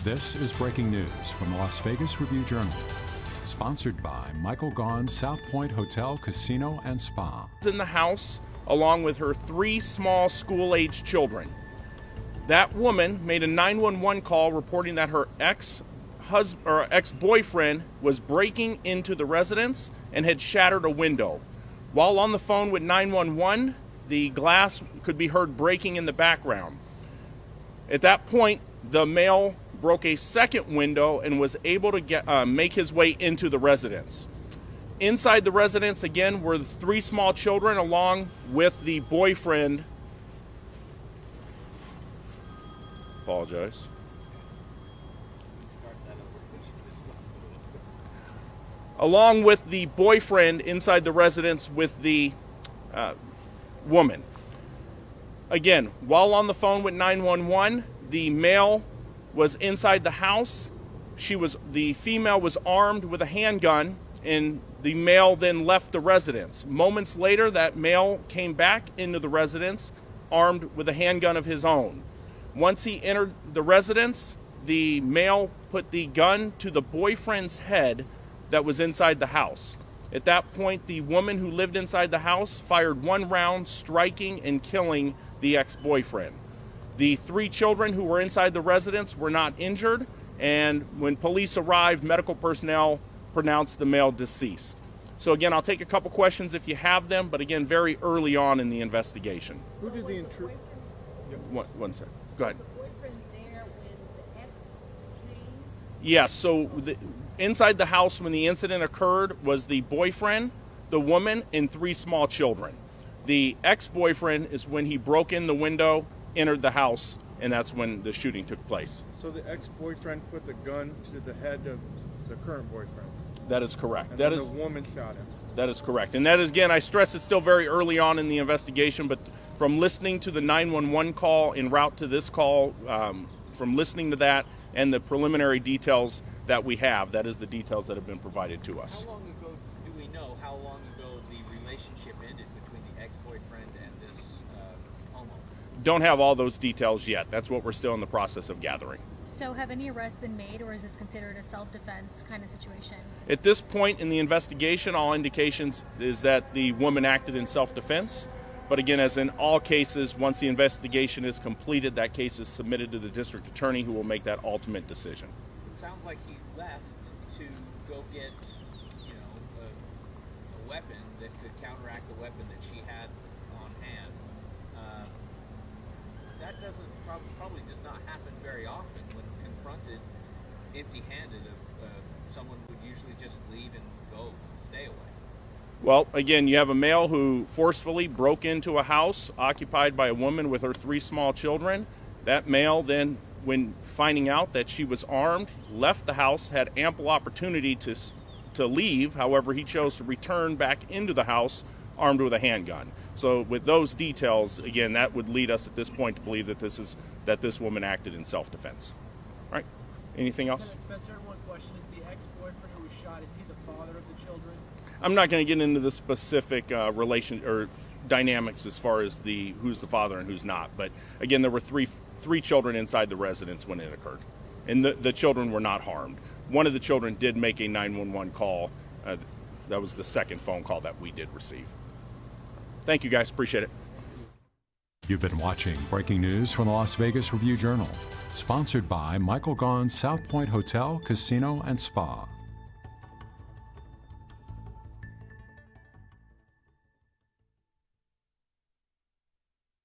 This is breaking news from the Las Vegas Review-Journal, sponsored by Michael Gaughan's South Point Hotel, Casino, and Spa. In the house, along with her 3 small school-aged children. That woman made a 911 call reporting that her ex-boyfriend was breaking into the residence and had shattered a window. While on the phone with 911, the glass could be heard breaking in the background. At that point, the male broke a second window and was able to make his way into the residence. Inside the residence, again, were the 3 small children along with the boyfriend. Apologize. Along with the boyfriend inside the residence with the woman. Again, while on the phone with 911, the male was inside the house. The female was armed with a handgun, and the male then left the residence. Moments later, that male came back into the residence armed with a handgun of his own. Once he entered the residence, the male put the gun to the boyfriend's head that was inside the house. At that point, the woman who lived inside the house fired 1 round, striking and killing the ex-boyfriend. The 3 children who were inside the residence were not injured, and when police arrived, medical personnel pronounced the male deceased. So again, I'll take a couple questions if you have them, but again, very early on in the investigation. Who did the intruder? One second. Go ahead. Was the boyfriend there when the ex came? Yes, so inside the house when the incident occurred was the boyfriend, the woman, and 3 small children. The ex-boyfriend is when he broke in the window, entered the house, and that's when the shooting took place. So the ex-boyfriend put the gun to the head of the current boyfriend? That is correct. And That then is the woman shot him? That is correct. And that is, again, I stress it's still very early on in the investigation, but from listening to the 911 call en route to this call, from listening to that and the preliminary details that we have, that is the details that have been provided to us. How long ago do we know how long ago the relationship ended between the ex-boyfriend and this homeowner? Don't have all those details yet. That's what we're still in the process of gathering. So have any arrests been made, or is this considered a self-defense kind of situation? At this point in the investigation, all indications is that the woman acted in self-defense. But again, as in all cases, once the investigation is completed, that case is submitted to the district attorney who will make that ultimate decision. It sounds like he left to go get, a weapon that could counteract the weapon that she had on hand. That probably does not happen very often when confronted empty-handed. Someone would usually just leave and go and stay away. Well, again, you have a male who forcefully broke into a house occupied by a woman with her 3 small children. That male then, when finding out that she was armed, left the house, had ample opportunity to leave. However, he chose to return back into the house armed with a handgun. So with those details, again, that would lead us at this point to believe that this woman acted in self-defense. All right. Anything else? Spencer, one question. Is the ex-boyfriend who was shot, is he the father of the children? I'm not going to get into the specific relation or dynamics as far as who's the father and who's not. But again, there were three children inside the residence when it occurred, and the children were not harmed. One of the children did make a 911 call. That was the second phone call that we did receive. Thank you, guys. Appreciate it. You've been watching breaking news from the Las Vegas Review-Journal, sponsored by Michael Gaughan's South Point Hotel, Casino, and Spa.